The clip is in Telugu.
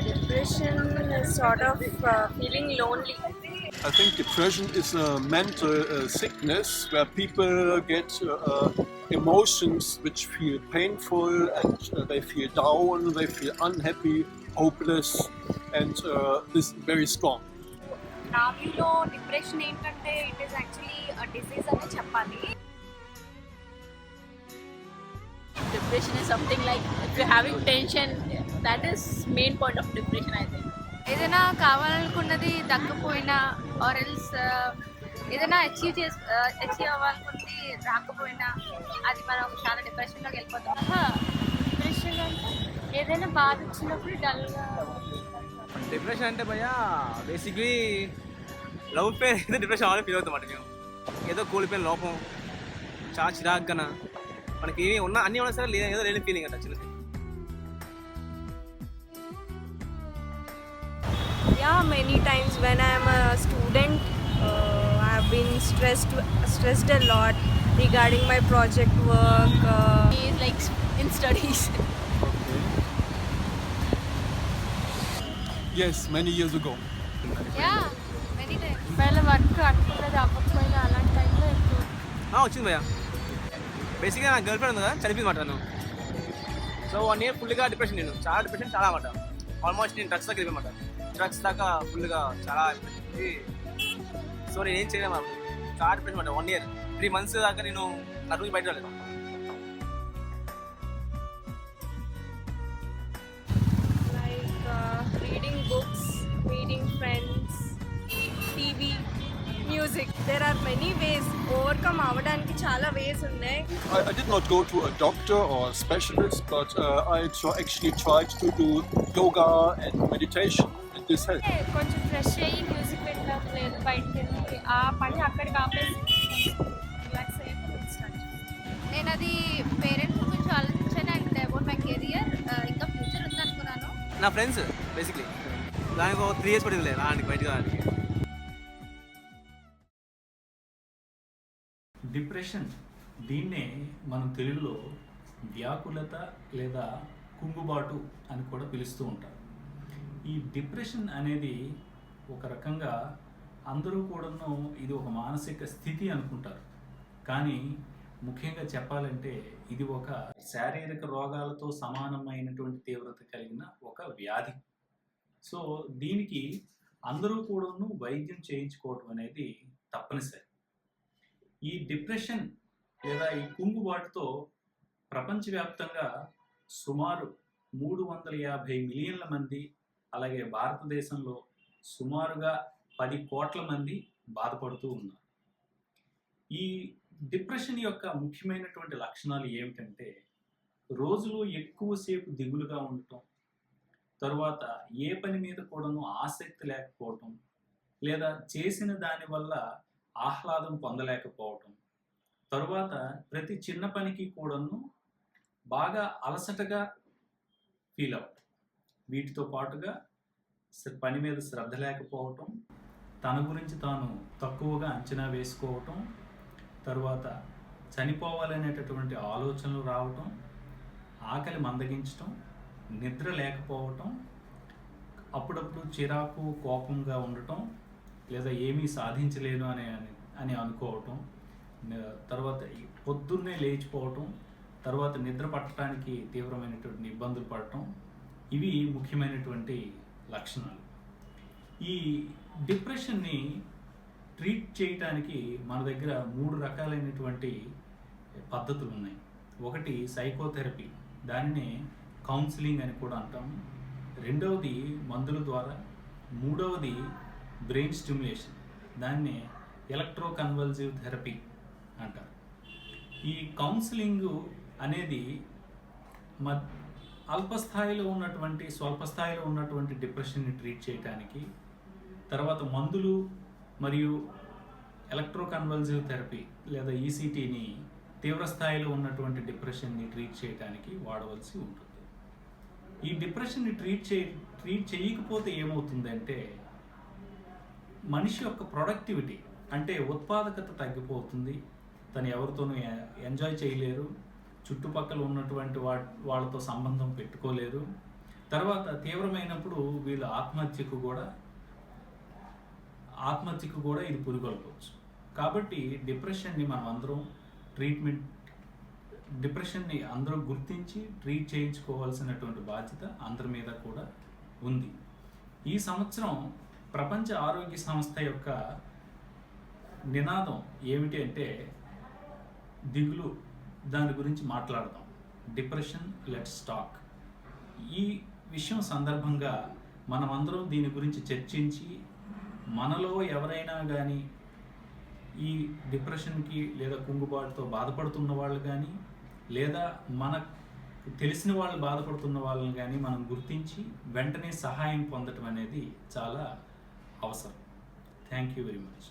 Depression is sort of feeling lonely. I think depression is a mental sickness where people get emotions which feel painful, and they feel down, they feel unhappy, hopeless, and this is very strong. నా వ్యూలో డిప్రెషన్ ఏంటంటే ఇట్ ఈస్ యాక్చువల్లీ డిసీజ్ అనే చెప్పాలి. Depression is something like if you're having tension, that is main point of depression, I think. ఏదైనా కావాలనుకున్నది దక్కపోయినా ఆర్ ఎల్స్ ఏదైనా అచీవ్ అవ్వాలనుకున్నది రాకపోయినా అది మనం చాలా డిప్రెషన్లోకి వెళ్ళిపోతాం. డిప్రెషన్ అంటే ఏదైనా బాధ వచ్చినప్పుడు డల్గా. డిప్రెషన్ అంటే భయ బేసిక్లీ లవ్ ఫెయిల్ అయితే డిప్రెషన్ ఆల్రెడీ ఫీల్ అవుతాం మేము. ఏదో కోల్పోయిన లోపం, చాలా చిరాగ్గా మనకి ఏమి ఉన్నా అన్నీ ఉన్నా సరే ఏదో లేని ఫీలింగ్ అంట చిన్నది. Yeah, many times when I am a student, I have been stressed a lot regarding my project work. He is like in studies. Yes, many years ago. Yeah, many times. ఒకవేళ వర్క్ అనుకున్నది అవ్వకపోయినా అలాంటి టైంలో ఎక్కువ వచ్చింది భయ. బేసిక్గా నా గర్ల్ ఫ్రెండ్ ఉంది కదా, చనిపోయింది మాట నన్ను. సో 1 year ఫుల్గా డిప్రెషన్, నేను చాలా డిప్రెషన్ చాలా అన్నమాట. ఆల్మోస్ట్ నేను డ్రగ్స్ దగ్గర వెళ్ళమాట, డ్రగ్స్ దాకా ఫుల్గా చాలా అయిపోయింది. సో నేను ఏం చేయలేము, చాలా డిప్రెషన్ అనమాట. 1 year 3 months దాకా నేను నా రూమ్ బయట రాలేదు. Like reading books, meeting friends, TV, music. There are many ways. Overcome avvadaniki chala ways unnai. I did not go to a doctor or a specialist, but I actually tried to do yoga and meditation, and this helped. కొంచెం ఫ్రెష్ అయ్యి మ్యూజిక్ వినడం, లేదు బయటకు వెళ్ళి ఆ పని అక్కడికి ఆపేసి రిలాక్స్ అయిపోయి స్టార్ట్. నేను అది పేరెంట్స్ గురించి ఆలోచించాను అండ్ అబౌట్ మై కెరియర్, ఇంకా ఫ్యూచర్ ఉందనుకున్నాను. నా ఫ్రెండ్స్ బేసిక్లీ దానికి ఒక 3 years పడింది రానికి బయటకు రానికి. డిప్రెషన్, దీన్నే మనం తెలుగులో వ్యాకులత లేదా కుంగుబాటు అని కూడా పిలుస్తూ ఉంటారు. ఈ డిప్రెషన్ అనేది ఒక రకంగా అందరూ కూడాను ఇది ఒక మానసిక స్థితి అనుకుంటారు, కానీ ముఖ్యంగా చెప్పాలంటే ఇది ఒక శారీరక రోగాలతో సమానమైనటువంటి తీవ్రత కలిగిన ఒక వ్యాధి. సో దీనికి అందరూ కూడాను వైద్యం చేయించుకోవడం అనేది తప్పనిసరి. ఈ డిప్రెషన్ లేదా ఈ కుంగుబాటుతో ప్రపంచవ్యాప్తంగా సుమారు 350 మిలియన్ల మంది, అలాగే భారతదేశంలో సుమారుగా 10 కోట్ల మంది బాధపడుతూ ఉన్నారు. ఈ డిప్రెషన్ యొక్క ముఖ్యమైనటువంటి లక్షణాలు ఏమిటంటే రోజులో ఎక్కువసేపు దిగులుగా ఉండటం, తరువాత ఏ పని మీద కూడాను ఆసక్తి లేకపోవటం, లేదా చేసిన దానివల్ల ఆహ్లాదం పొందలేకపోవటం, తరువాత ప్రతి చిన్న పనికి కూడాను బాగా అలసటగా ఫీల్ అవ్వటం, వీటితో పాటుగా పని మీద శ్రద్ధ లేకపోవటం, తన గురించి తాను తక్కువగా అంచనా వేసుకోవటం, తరువాత చనిపోవాలనేటటువంటి ఆలోచనలు రావటం, ఆకలి మందగించటం, నిద్ర లేకపోవటం, అప్పుడప్పుడు చిరాకు కోపంగా ఉండటం, లేదా ఏమీ సాధించలేను అని అనుకోవటం, తర్వాత పొద్దున్నే లేచిపోవటం, తర్వాత నిద్ర పట్టడానికి తీవ్రమైనటువంటి ఇబ్బందులు పడటం, ఇవి ముఖ్యమైనటువంటి లక్షణాలు. ఈ డిప్రెషన్ని ట్రీట్ చేయటానికి మన దగ్గర 3 రకాలైనటువంటి పద్ధతులు ఉన్నాయి. ఒకటి సైకోథెరపీ, దానినే కౌన్సిలింగ్ అని కూడా అంటాము. రెండవది మందుల ద్వారా, మూడవది బ్రెయిన్ స్టిమ్యులేషన్, దాన్ని ఎలక్ట్రోకన్వల్సివ్ థెరపీ అంటారు. ఈ కౌన్సిలింగ్ అనేది అల్పస్థాయిలో ఉన్నటువంటి స్వల్పస్థాయిలో ఉన్నటువంటి డిప్రెషన్ని ట్రీట్ చేయడానికి, తర్వాత మందులు మరియు ఎలక్ట్రోకన్వల్సివ్ థెరపీ లేదా ఈసీటీని తీవ్రస్థాయిలో ఉన్నటువంటి డిప్రెషన్ని ట్రీట్ చేయడానికి వాడవలసి ఉంటుంది. ఈ డిప్రెషన్ని ట్రీట్ చేయకపోతే ఏమవుతుందంటే మనిషి యొక్క ప్రొడక్టివిటీ అంటే ఉత్పాదకత తగ్గిపోతుంది, తను ఎవరితోనూ ఎంజాయ్ చేయలేరు, చుట్టుపక్కల ఉన్నటువంటి వాళ్ళతో సంబంధం పెట్టుకోలేరు, తర్వాత తీవ్రమైనప్పుడు వీళ్ళు ఆత్మహత్యకు కూడా ఇది పురిగొల్పవచ్చు. కాబట్టి డిప్రెషన్ని మనం అందరం డిప్రెషన్ని అందరూ గుర్తించి ట్రీట్ చేయించుకోవాల్సినటువంటి బాధ్యత అందరి మీద కూడా ఉంది. ఈ సంవత్సరం ప్రపంచ ఆరోగ్య సంస్థ యొక్క నినాదం ఏమిటి అంటే దిగులు, దాని గురించి మాట్లాడదాం, డిప్రెషన్ లెట్స్ టాక్. ఈ విషయం సందర్భంగా మనమందరం దీని గురించి చర్చించి మనలో ఎవరైనా కానీ ఈ డిప్రెషన్కి లేదా కుంగుబాటుతో బాధపడుతున్న వాళ్ళు కానీ లేదా మనకు తెలిసిన వాళ్ళు బాధపడుతున్న వాళ్ళని కానీ మనం గుర్తించి వెంటనే సహాయం పొందటం అనేది చాలా అవసరం. Thank you very much.